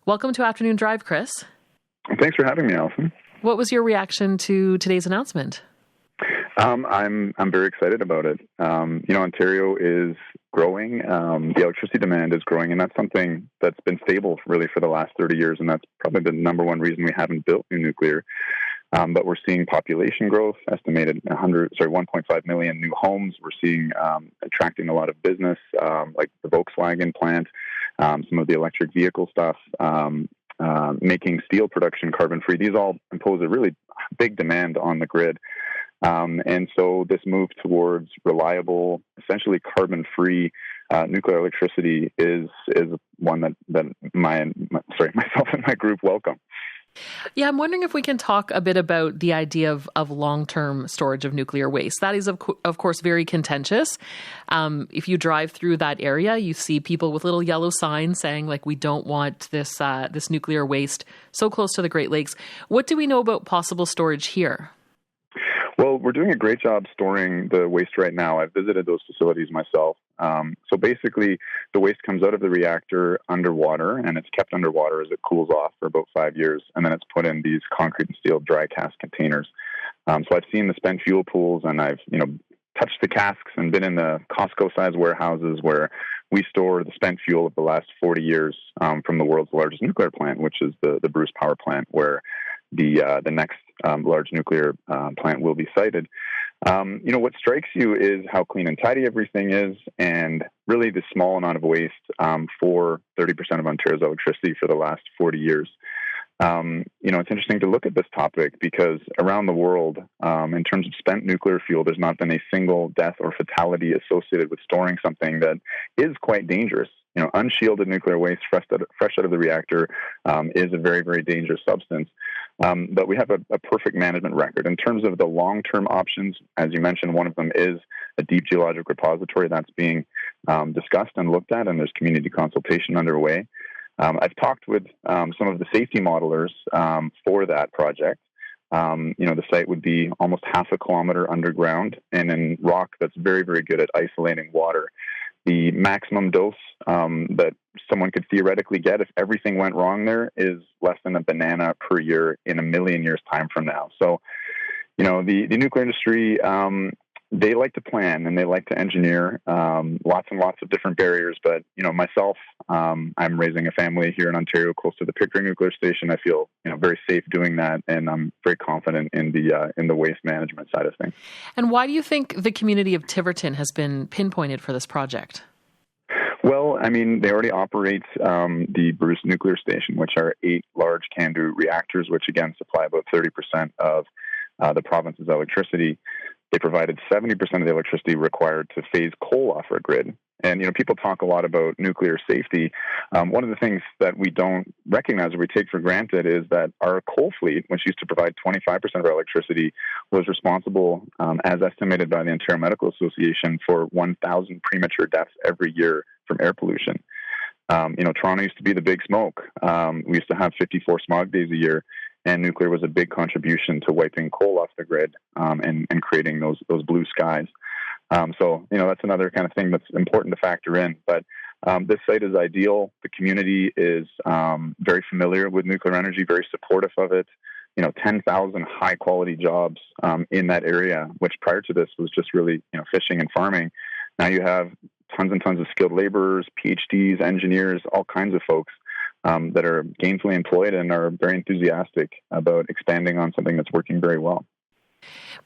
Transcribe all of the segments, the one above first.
Welcome to Afternoon Drive, Chris. Thanks for having me, Allison. What was your reaction to today's announcement? I'm very excited about it. Ontario is growing. The electricity demand is growing, and that's something that's been stable really for the last 30 years, and that's probably the number one reason we haven't built new nuclear. But we're seeing population growth, estimated 1.5 million new homes. We're seeing attracting a lot of business, like the Volkswagen plant, some of the electric vehicle stuff, making steel production carbon-free. These all impose a really big demand on the grid. And so this move towards reliable, essentially carbon-free nuclear electricity is one that myself and my group welcome. Yeah, I'm wondering if we can talk a bit about the idea of long-term storage of nuclear waste. That is, of course, very contentious. If you drive through that area, you see people with little yellow signs saying, like, we don't want this nuclear waste so close to the Great Lakes. What do we know about possible storage here? Well, we're doing a great job storing the waste right now. I've visited those facilities myself. So basically, the waste comes out of the reactor underwater, and it's kept underwater as it cools off for about 5 years, and then it's put in these concrete and steel dry cask containers. So I've seen the spent fuel pools, and I've touched the casks and been in the Costco-sized warehouses where we store the spent fuel of the last 40 years from the world's largest nuclear plant, which is the Bruce Power Plant, where the next large nuclear plant will be sited. What strikes you is how clean and tidy everything is, and really the small amount of waste for 30% of Ontario's electricity for the last 40 years. It's interesting to look at this topic because around the world, in terms of spent nuclear fuel, there's not been a single death or fatality associated with storing something that is quite dangerous. Unshielded nuclear waste fresh out of the reactor is a very, very dangerous substance. But we have a perfect management record. In terms of the long-term options, as you mentioned, one of them is a deep geologic repository that's being discussed and looked at, and there's community consultation underway. I've talked with some of the safety modelers for that project. The site would be almost half a kilometer underground and in rock that's very, very good at isolating water. The maximum dose that someone could theoretically get if everything went wrong there is less than a banana per year in a million years' time from now. So, the nuclear industry, they like to plan and they like to engineer lots and lots of different barriers. But, myself, I'm raising a family here in Ontario close to the Pickering nuclear station. I feel, very safe doing that, and I'm very confident in the waste management side of things. And why do you think the community of Tiverton has been pinpointed for this project? Well, they already operate the Bruce nuclear station, which are 8 large CANDU reactors, which again supply about 30% of the province's electricity. They provided 70% of the electricity required to phase coal off our grid. And, people talk a lot about nuclear safety. One of the things that we don't recognize or we take for granted is that our coal fleet, which used to provide 25% of our electricity, was responsible, as estimated by the Ontario Medical Association, for 1,000 premature deaths every year from air pollution. Toronto used to be the big smoke. We used to have 54 smog days a year. And nuclear was a big contribution to wiping coal off the grid and creating those blue skies. So that's another kind of thing that's important to factor in. But this site is ideal. The community is very familiar with nuclear energy, very supportive of it. 10,000 high-quality jobs in that area, which prior to this was just really fishing and farming. Now you have tons and tons of skilled laborers, PhDs, engineers, all kinds of folks that are gainfully employed and are very enthusiastic about expanding on something that's working very well.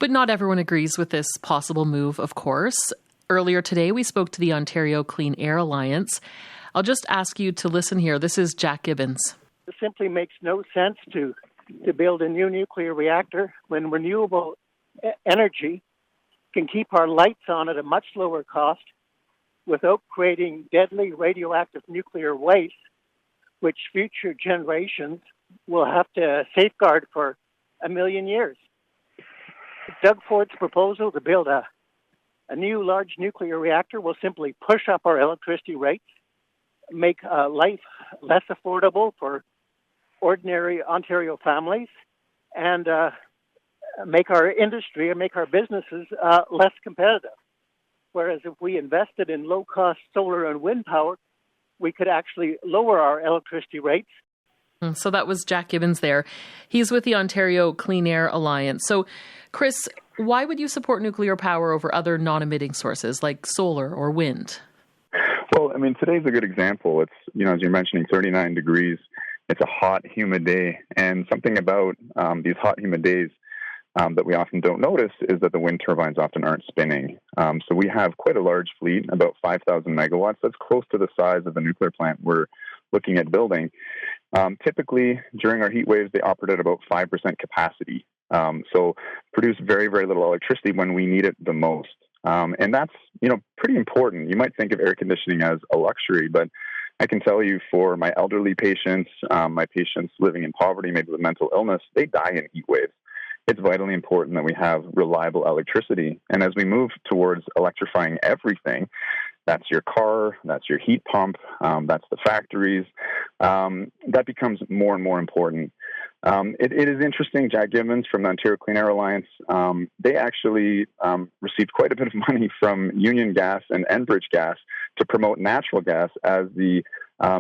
But not everyone agrees with this possible move, of course. Earlier today, we spoke to the Ontario Clean Air Alliance. I'll just ask you to listen here. This is Jack Gibbons. It simply makes no sense to build a new nuclear reactor when renewable energy can keep our lights on at a much lower cost without creating deadly radioactive nuclear waste, which future generations will have to safeguard for 1 million years. Doug Ford's proposal to build a new large nuclear reactor will simply push up our electricity rates, make life less affordable for ordinary Ontario families, and make our industry and make our businesses less competitive. Whereas if we invested in low-cost solar and wind power, we could actually lower our electricity rates So that was Jack Gibbons there. He's with the Ontario Clean Air Alliance. So, Chris, why would you support nuclear power over other non-emitting sources like solar or wind? Well, I mean, today's a good example. It's, as you're mentioning, 39 degrees. It's a hot, humid day. And something about these hot, humid days that we often don't notice is that the wind turbines often aren't spinning. So we have quite a large fleet, about 5,000 megawatts. That's close to the size of the nuclear plant we're looking at building. Typically, during our heat waves, they operate at about 5% capacity. So produce very, very little electricity when we need it the most. And that's, pretty important. You might think of air conditioning as a luxury, but I can tell you for my elderly patients, my patients living in poverty, maybe with mental illness, they die in heat waves. It's vitally important that we have reliable electricity. And as we move towards electrifying everything, that's your car, that's your heat pump, that's the factories, that becomes more and more important. It is interesting, Jack Gibbons from the Ontario Clean Air Alliance, they actually received quite a bit of money from Union Gas and Enbridge Gas to promote natural gas as the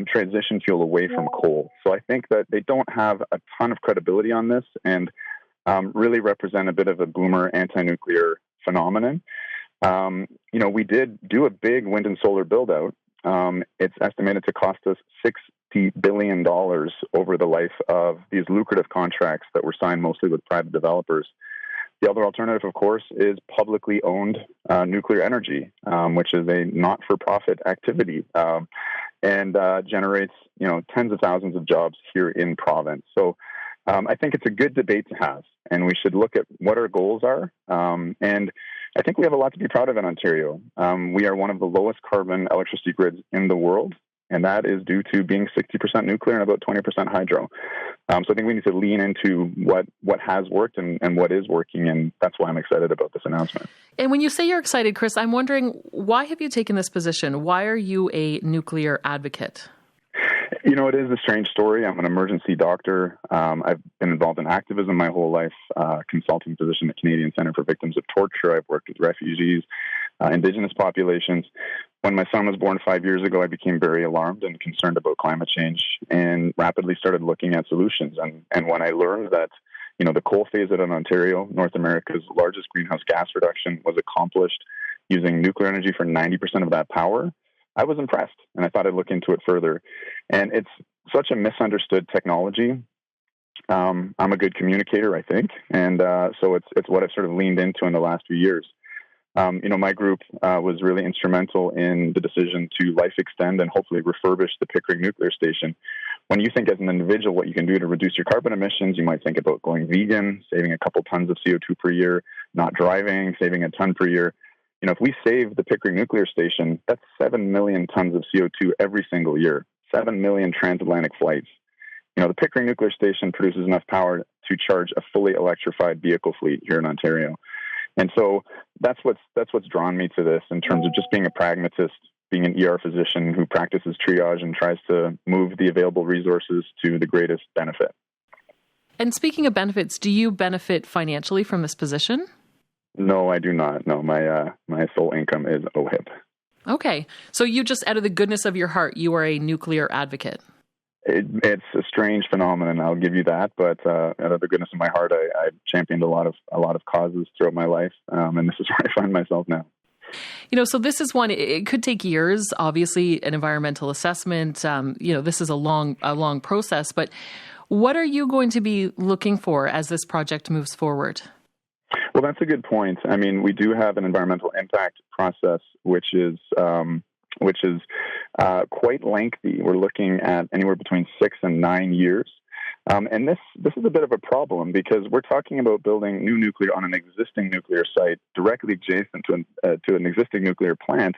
transition fuel away from coal. So I think that they don't have a ton of credibility on this and really represent a bit of a boomer anti-nuclear phenomenon. We did do a big wind and solar build-out. It's estimated to cost us $60 billion over the life of these lucrative contracts that were signed mostly with private developers. The other alternative, of course, is publicly owned nuclear energy, which is a not-for-profit activity and generates, tens of thousands of jobs here in province. So I think it's a good debate to have, and we should look at what our goals are. And I think we have a lot to be proud of in Ontario. We are one of the lowest carbon electricity grids in the world, and that is due to being 60% nuclear and about 20% hydro. So I think we need to lean into what has worked and what is working, and that's why I'm excited about this announcement. And when you say you're excited, Chris, I'm wondering, why have you taken this position? Why are you a nuclear advocate? It is a strange story. I'm an emergency doctor. I've been involved in activism my whole life, consulting position at Canadian Centre for Victims of Torture. I've worked with refugees, Indigenous populations. When my son was born 5 years ago, I became very alarmed and concerned about climate change and rapidly started looking at solutions. And when I learned that, the coal phase out in Ontario, North America's largest greenhouse gas reduction, was accomplished using nuclear energy for 90% of that power, I was impressed, and I thought I'd look into it further. And it's such a misunderstood technology. I'm a good communicator, I think, and so it's what I've sort of leaned into in the last few years. My group was really instrumental in the decision to life extend and hopefully refurbish the Pickering nuclear station. When you think as an individual what you can do to reduce your carbon emissions, you might think about going vegan, saving a couple tons of CO2 per year, not driving, saving a ton per year. If we save the Pickering nuclear station, that's 7 million tons of CO2 every single year, 7 million transatlantic flights. The Pickering nuclear station produces enough power to charge a fully electrified vehicle fleet here in Ontario. And so that's what's drawn me to this in terms of just being a pragmatist, being an ER physician who practices triage and tries to move the available resources to the greatest benefit. And speaking of benefits, do you benefit financially from this position? No, I do not. No, my sole income is OHIP. Okay. So you just, out of the goodness of your heart, you are a nuclear advocate. It's a strange phenomenon, I'll give you that. But out of the goodness of my heart, I championed a lot of causes throughout my life, and this is where I find myself now. So this is one, it could take years, obviously, an environmental assessment. This is a long process. But what are you going to be looking for as this project moves forward? Well, that's a good point. I mean, we do have an environmental impact process, which is quite lengthy. We're looking at anywhere between 6 and 9 years. And this is a bit of a problem because we're talking about building new nuclear on an existing nuclear site directly adjacent to an existing nuclear plant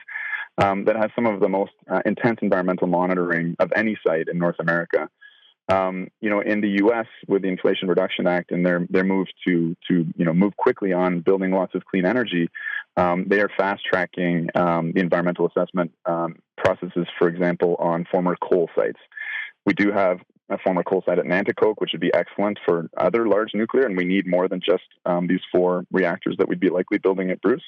that has some of the most intense environmental monitoring of any site in North America. In the U.S. with the Inflation Reduction Act and their move to move quickly on building lots of clean energy, they are fast tracking the environmental assessment processes, for example, on former coal sites. We do have a former coal site at Nanticoke, which would be excellent for other large nuclear, and we need more than just these 4 reactors that we'd be likely building at Bruce.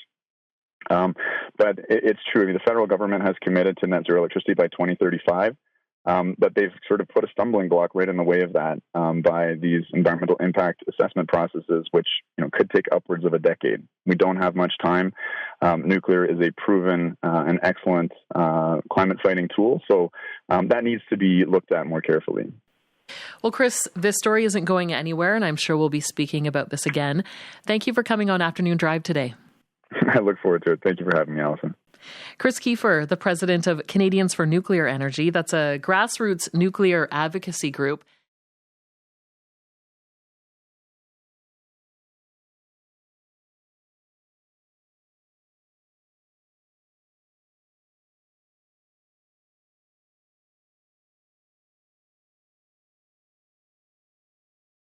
But it's true. I mean, the federal government has committed to net zero electricity by 2035. but they've sort of put a stumbling block right in the way of that by these environmental impact assessment processes, which could take upwards of a decade. We don't have much time. Nuclear is a proven and excellent climate-fighting tool, so that needs to be looked at more carefully. Well, Chris, this story isn't going anywhere, and I'm sure we'll be speaking about this again. Thank you for coming on Afternoon Drive today. I look forward to it. Thank you for having me, Allison. Chris Keefer, the president of Canadians for Nuclear Energy. That's a grassroots nuclear advocacy group.